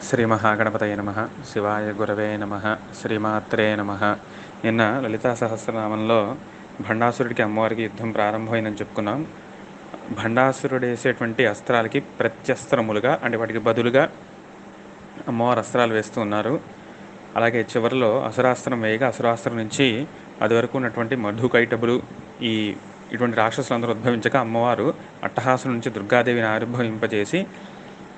శ్రీ మహాగణపతయ నమ. శివాయ గురవే నమ. శ్రీమాత్రే నమ. నిన్న లలితా సహస్రనామంలో భండాసురుడికి అమ్మవారికి యుద్ధం ప్రారంభమైందని చెప్పుకున్నాం. భండాసురుడు వేసేటువంటి అస్త్రాలకి ప్రత్యస్త్రములుగా, అంటే వాటికి బదులుగా అమ్మవారు అస్త్రాలు వేస్తూ ఉన్నారు. అలాగే చివరిలో అసురాస్త్రం వేయగా అసురాస్త్రం నుంచి అది వరకు ఉన్నటువంటి మధుకైటబులు ఇటువంటి రాక్షసులందరూ ఉద్భవించగా అమ్మవారు అట్టహాసం నుంచి దుర్గాదేవిని ఆవిర్భవింపజేసి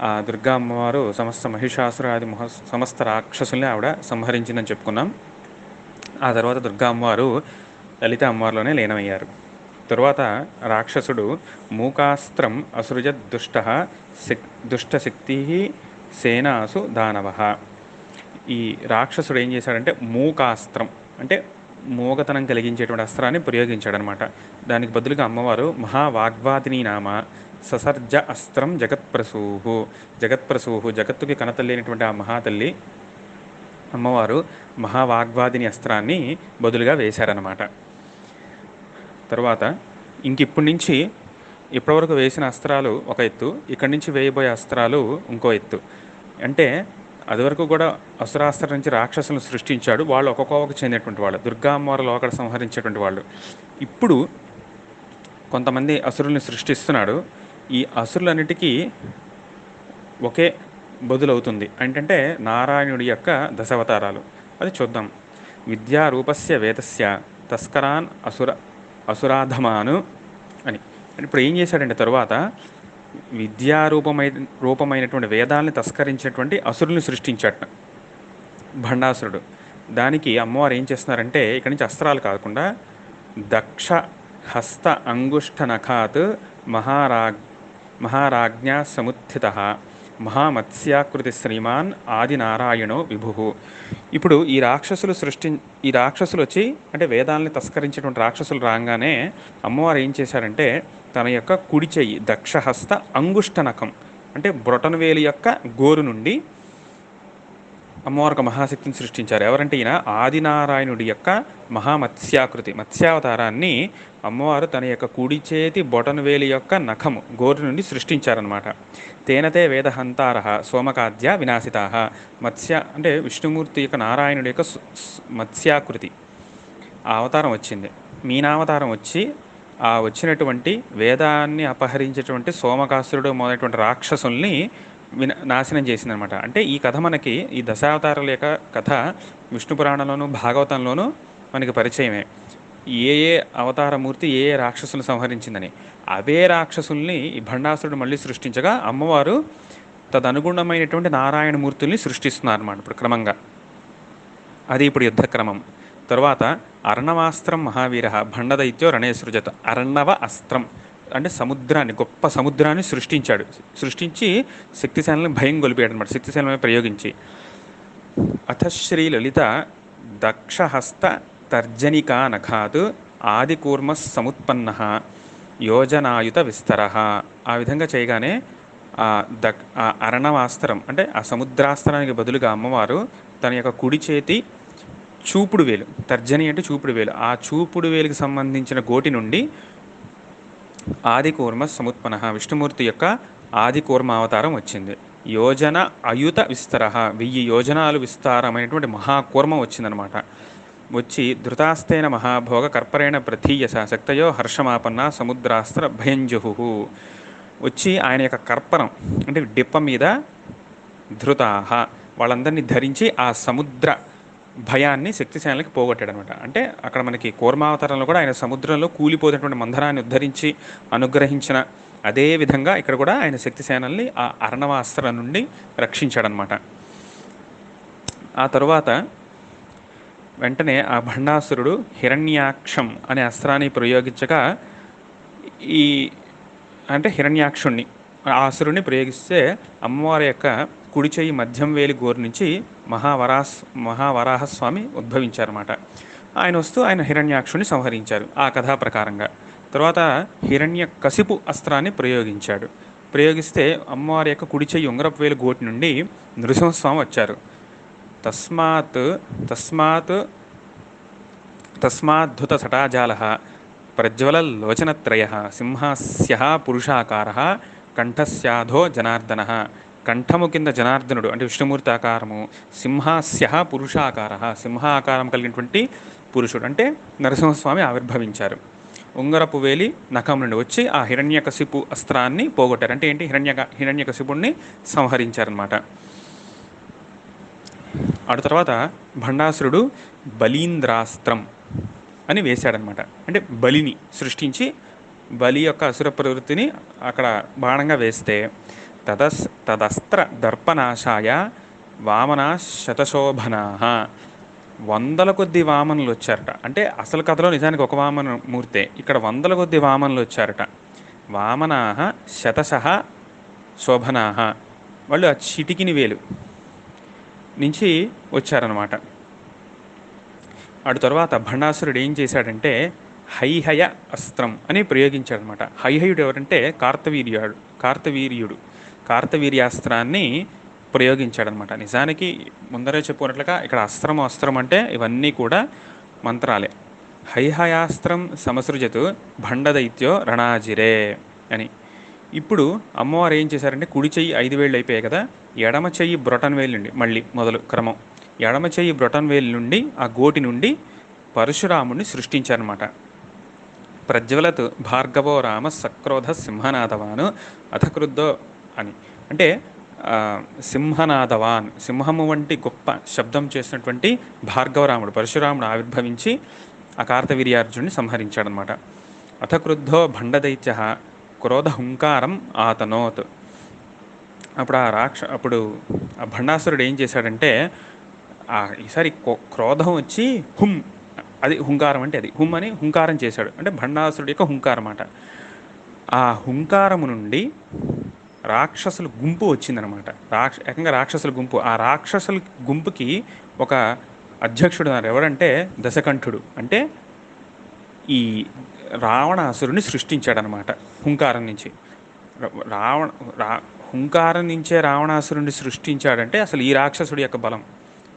ఆ దుర్గా అమ్మవారు సమస్త మహిషాసురాది సమస్త రాక్షసుల్ని ఆవిడ సంహరించిందని చెప్పుకున్నాం. ఆ తర్వాత దుర్గా అమ్మవారు లలిత అమ్మవారిలోనే లీనమయ్యారు. తరువాత రాక్షసుడు మూకాస్త్రం అసృజ దుష్టశక్తి సేనాసు దానవ. ఈ రాక్షసుడు ఏం చేశాడంటే మూకాస్త్రం అంటే మూగతనం కలిగించేటువంటి అస్త్రాన్ని ప్రయోగించాడనమాట. దానికి బదులుగా అమ్మవారు మహావాగ్వాదిని నామ ససర్జ అస్త్రం జగత్ప్రసూహు జగత్తుకి కనతల్లేనటువంటి ఆ మహాతల్లి అమ్మవారు మహావాగ్వాదిని అస్త్రాన్ని బదులుగా వేశారనమాట. తర్వాత ఇప్పటి నుంచి ఇప్పటివరకు వేసిన అస్త్రాలు ఒక ఎత్తు, ఇక్కడి నుంచి వేయబోయే అస్త్రాలు ఇంకో ఎత్తు. అంటే అదివరకు కూడా అసురాస్త్రం నుంచి రాక్షసులను సృష్టించాడు. వాళ్ళు ఒక్కొక్కకు చెందినటువంటి వాళ్ళు, దుర్గా అమ్మవారు లోకడ సంహరించేటువంటి వాళ్ళు. ఇప్పుడు కొంతమంది అసురుల్ని సృష్టిస్తున్నాడు. ఈ అసురులన్నిటికీ ఒకే బదులవుతుంది. ఏంటంటే నారాయణుడి యొక్క దశావతారాలు. అది చూద్దాం. విద్యారూపస్య వేదస్య తస్కరాన్ అసురాధమాను అని. ఇప్పుడు ఏం చేశాడంటే తరువాత రూపమైనటువంటి వేదాలని తస్కరించినటువంటి అసురుల్ని సృష్టించాట భండాసురుడు. దానికి అమ్మవారు ఏం చేస్తున్నారంటే ఇక్కడి నుంచి అస్త్రాలు కాకుండా దక్ష హస్త అంగుష్ట నఖాత్ మహారాజ్ఞా సముత్థిత మహామత్స్యాకృతి శ్రీమాన్ ఆదినారాయణో విభు. ఇప్పుడు ఈ రాక్షసులు వచ్చి అంటే వేదాలని తస్కరించేటువంటి రాక్షసులు రాగానే అమ్మవారు ఏం చేశారంటే తన యొక్క కుడి చెయ్యి దక్షహస్త అంగుష్ట నఖం అంటే బ్రొటనవేలి యొక్క గోరు నుండి అమ్మవారు ఒక మహాశక్తిని సృష్టించారు. ఎవరంటే ఈయన ఆదినారాయణుడి యొక్క మహామత్స్యాకృతి మత్స్యావతారాన్ని అమ్మవారు తన యొక్క కుడి చేతి బొటనవేలి యొక్క నఖము గోరు నుండి సృష్టించారనమాట. తేనతే వేదహంతార సోమకాద్య వినాశితా. మత్స్య అంటే విష్ణుమూర్తి యొక్క నారాయణుడి యొక్క మత్స్యాకృతి ఆ అవతారం వచ్చింది. మీనావతారం వచ్చి ఆ వచ్చినటువంటి వేదాన్ని అపహరించేటువంటి సోమకాసురుడు మొదలైనటువంటి రాక్షసుల్ని నాశనం చేసిందనమాట. అంటే ఈ కథ మనకి ఈ దశావతారాల యొక్క కథ విష్ణు పురాణంలోను భాగవతంలోనూ మనకి పరిచయమే. ఏ అవతారమూర్తి ఏ రాక్షసులను సంహరించిందని. అవే రాక్షసుల్ని ఈ భండాసురుడు మళ్ళీ సృష్టించగా అమ్మవారు తదనుగుణమైనటువంటి నారాయణమూర్తుల్ని సృష్టిస్తున్నారన్నమాట ఇప్పుడు క్రమంగా. అది ఇప్పుడు యుద్ధక్రమం. తరువాత అర్ణవాస్త్రం మహావీర భండదైత్యో రణే సృజత. అర్ణవ అస్త్రం అంటే సముద్రాన్ని, గొప్ప సముద్రాన్ని సృష్టించి శక్తిశాలని భయం గొలిపాడు అనమాట. శక్తిశాలమే ప్రయోగించి అథశ్రీ లలిత దక్షహస్త తర్జనికా నఖాత్ ఆదికూర్మ సముత్పన్న యోజనాయుత విస్తర. ఆ విధంగా చేయగానే ఆ అరణవాస్త్రం అంటే ఆ సముద్రాస్త్రానికి బదులుగా అమ్మవారు తన యొక్క కుడి చేతి చూపుడు వేలు, తర్జని అంటే చూపుడు వేలు, ఆ చూపుడు వేలుకి సంబంధించిన గోటి నుండి ఆదికూర్మ సముత్పన్న విష్ణుమూర్తి యొక్క ఆదికూర్మ అవతారం వచ్చింది. యోజన అయుత విస్తర 1000 యోజనాలు విస్తారమైనటువంటి మహాకూర్మం వచ్చిందనమాట. వచ్చి ధృతాస్తేన మహాభోగ కర్పరేణ ప్రథీయస శక్తయో హర్షమాపన్న సముద్రాస్త్ర భయంజుహు. వచ్చి ఆయన యొక్క కర్పరం అంటే డిప్ప మీద ధృతాహ వాళ్ళందరినీ ధరించి ఆ సముద్ర భయాన్ని శక్తిశాలకి పోగొట్టాడు అనమాట. అంటే అక్కడ మనకి కూర్మావతారంలో కూడా ఆయన సముద్రంలో కూలిపోతున్నటువంటి మందరాన్ని ఉద్ధరించి అనుగ్రహించిన అదే విధంగా ఇక్కడ కూడా ఆయన శక్తిసేనల్ని ఆ అర్ణవాస్త్రం నుండి రక్షించాడనమాట. ఆ తరువాత వెంటనే ఆ భండాసురుడు హిరణ్యాక్షం అనే అస్త్రాన్ని ప్రయోగించగా అంటే హిరణ్యాక్షుణ్ణి ఆ అసురుణ్ణి ప్రయోగిస్తే అమ్మవారి యొక్క కుడి చెయ్యి మధ్యం వేలి గోరు నుంచి మహావరాహస్వామి ఉద్భవించారన్నమాట. ఆయన వస్తూ ఆయన హిరణ్యాక్షుని సంహరించారు ఆ కథా ప్రకారంగా. తర్వాత హిరణ్య కసిపు అస్త్రాన్ని ప్రయోగిస్తే అమ్మవారి యొక్క కుడి చెయ్యి ఉంగరపు వేలు గోటి నుండి నృసింహస్వామి వచ్చారు. తస్మాద్ధుత సటాజాల ప్రజ్వలలోచనత్రయ సింహస్య పురుషాకార కంఠస్యాధో జనార్దన కంఠము కింద జనార్దనుడు అంటే విష్ణుమూర్తి ఆకారము, సింహాస్య పురుషాకార, సింహ ఆకారం కలిగినటువంటి పురుషుడు అంటే నరసింహస్వామి ఆవిర్భవించారు. ఉంగరపు వేలి నఖం నుండి వచ్చి ఆ హిరణ్యకశిపు అస్త్రాన్ని పోగొట్టారు. అంటే ఏంటి? హిరణ్యకశిపుణ్ణి సంహరించారనమాట. అటు తర్వాత భండాసురుడు బలీంద్రాస్త్రం అని వేశాడనమాట. అంటే బలిని సృష్టించి బలి యొక్క అసుర ప్రవృత్తిని అక్కడ బాణంగా వేస్తే తదస్త్ర దర్పనాశాయ వామనా శతశోభనా, వందల కొద్ది వామనులు వచ్చారట. అంటే అసలు కథలో నిజానికి ఒక వామన మూర్తే, ఇక్కడ వందల కొద్ది వామనులు వచ్చారట. వామనా శతశః శోభనా, వాళ్ళు ఆ చిటికిని వేలు నుంచి వచ్చారనమాట. అటు తర్వాత భండాసురుడు ఏం చేశాడంటే హైహయ అస్త్రం అని ప్రయోగించాడనమాట. హైహయుడు ఎవరంటే కార్తవీర్యాస్త్రాన్ని ప్రయోగించాడనమాట. నిజానికి ముందరే చెప్పుకున్నట్లుగా ఇక్కడ అస్త్రం అంటే ఇవన్నీ కూడా మంత్రాలే. హైహయాస్త్రం సమసృజతు భండదైత్యో రణాజిరే అని. ఇప్పుడు అమ్మవారు ఏం చేశారంటే కుడి చెయ్యి 5 వేళ్ళు అయిపోయాయి కదా, ఎడమ చెయ్యి బ్రొటన్ వేలు నుండి మళ్ళీ మొదలు క్రమం. ఎడమ చెయ్యి బ్రొటన్ వేలు నుండి ఆ గోటి నుండి పరశురాముడిని సృష్టించారనమాట. ప్రజ్వలత్ భార్గవో రామ సక్రోధ సింహనాథవాను అథకృద్ధో అని. అంటే సింహనాథవాన్, సింహము వంటి గొప్ప శబ్దం చేసినటువంటి భార్గవరాముడు పరశురాముడు ఆవిర్భవించి ఆ కార్తవీర్యార్జునుడిని సంహరించాడనమాట. అథకృద్ధో భండదైత్య క్రోధ హుంకారం ఆతనోత్. అప్పుడు ఆ భండాసురుడు ఏం చేశాడంటే ఈసారి క్రోధం వచ్చి హుం, అది హుంకారం అంటే అది హుం అని హుంకారం చేశాడు. అంటే భండాసురుడి యొక్క హుంకారం అన్నమాట. ఆ హుంకారము నుండి రాక్షసుల గుంపు వచ్చిందనమాట. ఏకంగా రాక్షసుల గుంపు. ఆ రాక్షసుల గుంపుకి ఒక అధ్యక్షుడు ఉన్నారు. ఎవరంటే దశకంఠుడు. అంటే ఈ రావణాసురుని సృష్టించాడనమాట హుంకారం నుంచి. హుంకారం నుంచే రావణాసురుని సృష్టించాడంటే అసలు ఈ రాక్షసుడి యొక్క బలం.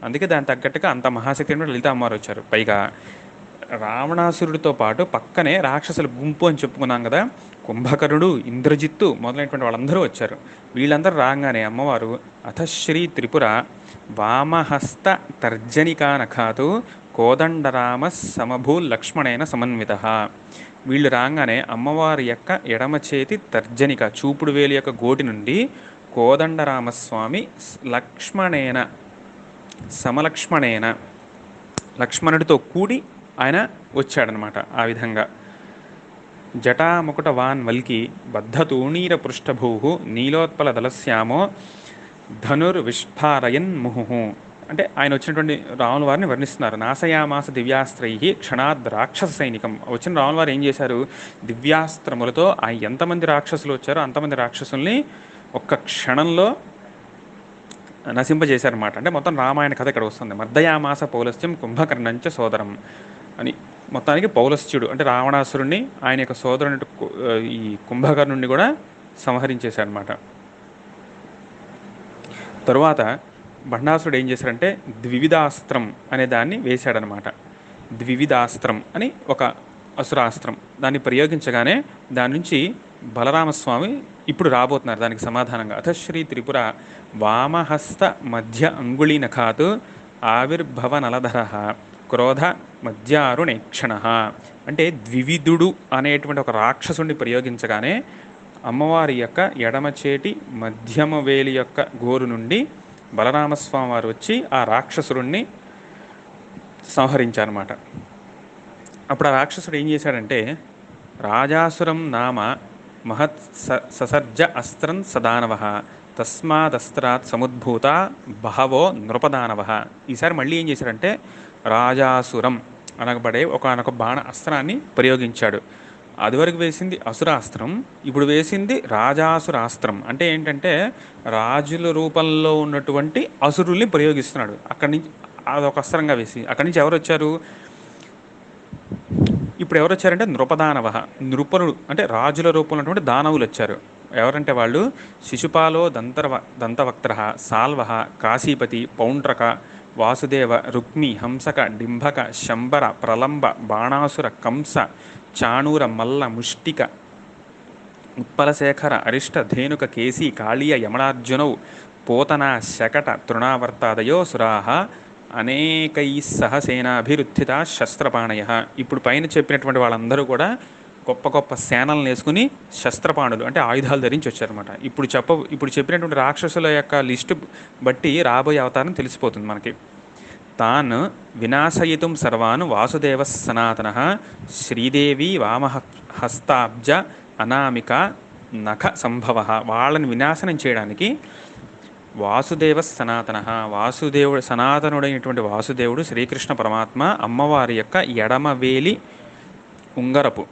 అందుకే దాని తగ్గట్టుగా అంత మహాశక్తి లలిత అమ్మవారు వచ్చారు. పైగా రావణాసురుడితో పాటు పక్కనే రాక్షసుల గుంపు అని చెప్పుకున్నాం కదా, కుంభకర్ణుడు, ఇంద్రజిత్తు మొదలైనటువంటి వాళ్ళందరూ వచ్చారు. వీళ్ళందరూ రాగానే అమ్మవారు అథశ్రీ త్రిపుర వామహస్త తర్జనికానఖాతు కోదండరామ సమభూ లక్ష్మణేన సమన్విత. వీళ్ళు రాగానే అమ్మవారి యొక్క ఎడమ చేతి తర్జనిక చూపుడు వేలి యొక్క గోటి నుండి కోదండరామస్వామి లక్ష్మణేన సమలక్ష్మణేన లక్ష్మణుడితో కూడి ఆయన వచ్చాడనమాట. ఆ విధంగా జటాముకుట వాన్ వల్కి బద్ధతూణీర పృష్ఠభూ నీలోత్పల దళశ్యామో ధనుర్విష్ఠారయన్ ముహు. అంటే ఆయన వచ్చినటువంటి రాముల వారిని వర్ణిస్తున్నారు. నాశయామాస దివ్యాస్త్రై క్షణాద్ రాక్షస సైనికం. వచ్చిన రాముల వారు ఏం చేశారు? దివ్యాస్త్రములతో ఎంతమంది రాక్షసులు వచ్చారో అంతమంది రాక్షసుల్ని ఒక్క క్షణంలో నశింపజేశారన్నమాట. అంటే మొత్తం రామాయణ కథ ఇక్కడ వస్తుంది. మర్దయామాస పౌలస్త్యం కుంభకర్ణంచ సోదరం అని. మొత్తానికి పౌలస్త్యుడు అంటే రావణాసురుణ్ణి ఆయన యొక్క సోదరుని ఈ కుంభకర్ణుడిని కూడా సంహరించేశారనమాట. తరువాత భండాసురుడు ఏం చేశాడంటే ద్వివిధాస్త్రం అనే దాన్ని వేశాడనమాట. ద్వివిధాస్త్రం అని ఒక అసురాస్త్రం. దాన్ని ప్రయోగించగానే దాని నుంచి బలరామస్వామి ఇప్పుడు రాబోతున్నారు దానికి సమాధానంగా. అథశ్రీ త్రిపుర వామహస్త మధ్య అంగుళీనఖాత్ ఆవిర్భవ నలధర క్రోధ మధ్యారుణేక్షణ. అంటే ద్వివిధుడు అనేటువంటి ఒక రాక్షసుడిని ప్రయోగించగానే అమ్మవారి యొక్క ఎడమ చేటి మధ్యమ వేలి యొక్క గోరు నుండి బలరామస్వామి వారు వచ్చి ఆ రాక్షసుడిని సంహరించారన్నమాట. అప్పుడు ఆ రాక్షసుడు ఏం చేశాడంటే రాజాసురం నామ మహత్ ససర్జ అస్త్రం సదానవ తస్మాదస్త్రాత్ సముద్భూత బహవో నృపదానవ. ఈసారి మళ్ళీ ఏం చేశాడంటే రాజాసురం అనబడే ఒకనొక బాణ అస్త్రాన్ని ప్రయోగించాడు. అదివరకు వేసింది అసురాస్త్రం, ఇప్పుడు వేసింది రాజాసురాస్త్రం. అంటే ఏంటంటే రాజుల రూపంలో ఉన్నటువంటి అసురుల్ని ప్రయోగిస్తున్నాడు. అక్కడి నుంచి అదొక అస్త్రంగా వేసి అక్కడి నుంచి ఎవరు వచ్చారు? ఇప్పుడు ఎవరు వచ్చారంటే నృపదానవ. నృపనుడు అంటే రాజుల రూపంలో ఉన్నటువంటి దానవులు వచ్చారు. ఎవరంటే వాళ్ళు శిశుపాలో దంతవక్త్ర సాల్వ కాశీపతి పౌండ్రక వాసుదేవ రుక్మి హంసక డింభక శంబర ప్రలంబ బాణాసుర కంస చాణూర మల్ల ముష్టిక ఉత్పలశేఖర అరిష్ట ధేనుక కేసీ కాళీయ యమనార్జునౌ పోతన శకట తృణావర్తాదయో సురాహ అనేకై సహసేనాభిరుత్థిత శస్త్రపాణయ. ఇప్పుడు పైన చెప్పినటువంటి వాళ్ళందరూ కూడా గొప్ప గొప్ప సేనలను వేసుకుని శస్త్రపాణులు అంటే ఆయుధాలు ధరించి వచ్చారన్నమాట. ఇప్పుడు చెప్పినటువంటి రాక్షసుల యొక్క లిస్టు బట్టి రాబోయే అవతారం తెలిసిపోతుంది మనకి. తాన్ వినాశయితుం సర్వాన్ వాసుదేవ సనాతన శ్రీదేవి వామహస్తాబ్జ అనామిక నఖ సంభవ. వాళ్ళని వినాశనం చేయడానికి వాసుదేవ సనాతన, వాసుదేవుడు సనాతనుడైనటువంటి వాసుదేవుడు శ్రీకృష్ణ పరమాత్మ అమ్మవారి యొక్క ఎడమవేలి ఉంగరపు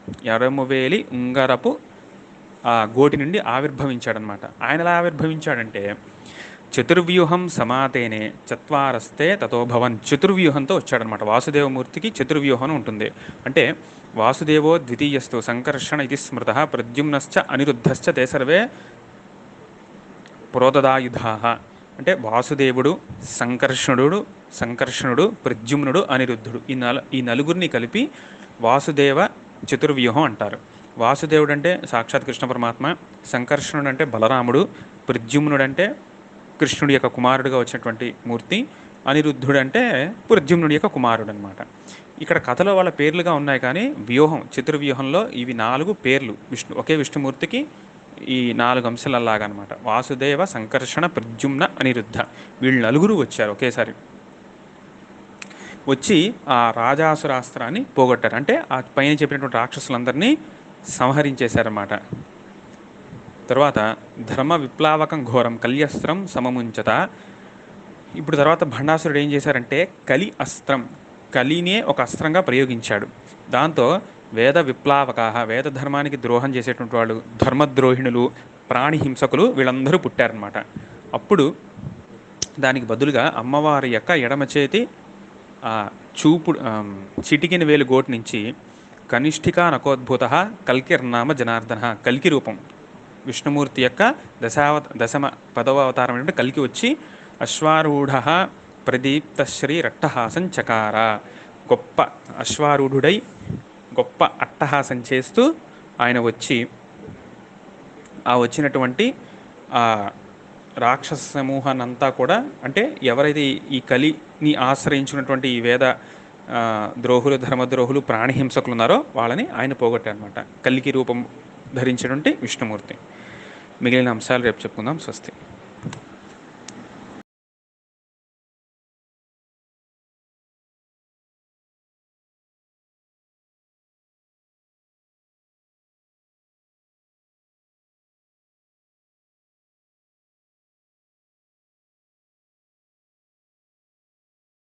ఆ గోటి నుండి ఆవిర్భవించాడనమాట. ఆయన ఎలా ఆవిర్భవించాడంటే చతుర్వ్యూహం సమాతేనే చత్వారస్తే తతోభవన్. చతుర్వ్యూహంతో వచ్చాడనమాట. వాసుదేవమూర్తికి చతుర్వ్యూహం ఉంటుంది. అంటే వాసుదేవో ద్వితీయస్తు సంకర్షణ ఇది స్మృత ప్రద్యుమ్నశ్చ అనిరుద్ధశ్చ తే సర్వే ప్రోదదాయుధా. అంటే వాసుదేవుడు, సంకర్షణుడు, ప్రద్యుమ్నుడు, అనిరుద్ధుడు ఈ నలుగురిని కలిపి వాసుదేవ చతుర్వ్యూహం అంటారు. వాసుదేవుడు అంటే సాక్షాత్ కృష్ణ పరమాత్మ, సంకర్షణుడు అంటే బలరాముడు, ప్రద్యుమ్నుడు అంటే కృష్ణుడి యొక్క కుమారుడిగా వచ్చినటువంటి మూర్తి, అనిరుద్ధుడు అంటే ప్రద్యుమ్నుడి యొక్క కుమారుడు అనమాట. ఇక్కడ కథలో వాళ్ళ పేర్లుగా ఉన్నాయి కానీ వ్యూహం చతుర్వ్యూహంలో ఇవి 4 పేర్లు ఒకే విష్ణుమూర్తికి ఈ 4 అంశాలలాగా అనమాట. వాసుదేవ, సంకర్షణ, ప్రద్యుమ్న, అనిరుద్ధ వీళ్ళు నలుగురు వచ్చారు ఒకేసారి. వచ్చి ఆ రాజాసురాస్త్రాన్ని పోగొట్టారు. అంటే ఆ పైన చెప్పినటువంటి రాక్షసులందరినీ సంహరించేశారన్నమాట. తర్వాత ధర్మ విప్లావకం ఘోరం కల్యస్త్రం సమముంచత. ఇప్పుడు తర్వాత భండాసురుడు ఏం చేశారంటే కలి అస్త్రం, కలినే ఒక అస్త్రంగా ప్రయోగించాడు. దాంతో వేద విప్లావకాహ, వేద ధర్మానికి ద్రోహం చేసేటువంటి వాళ్ళు, ధర్మద్రోహిణులు, ప్రాణిహింసకులు వీళ్ళందరూ పుట్టారనమాట. అప్పుడు దానికి బదులుగా అమ్మవారి యొక్క ఎడమ చేతి చిటికిన వేలు గోటు నుంచి కనిష్ఠికా నకోద్భూత కల్కిర్నామ జనార్దన, కల్కి రూపం విష్ణుమూర్తి యొక్క దశమ 10వ అవతారం అంటే కల్కి వచ్చి అశ్వారూఢ ప్రదీప్తశ్రీ రట్టహాసం చకార. గొప్ప అశ్వారూఢుడై గొప్ప అట్టహాసం చేస్తూ ఆయన వచ్చి వచ్చినటువంటి రాక్షస సమూహాన్ని అంతా కూడా, అంటే ఎవరైతే ఈ కలిని ఆశ్రయించినటువంటి ఈ వేద ద్రోహులు, ధర్మద్రోహులు, ప్రాణిహింసకులు ఉన్నారో వాళ్ళని ఆయన పోగొట్టారనమాట. కల్కి రూపం ధరించినటువంటి విష్ణుమూర్తి. మిగిలిన అంశాలు రేపు చెప్పుకుందాం. స్వస్తి.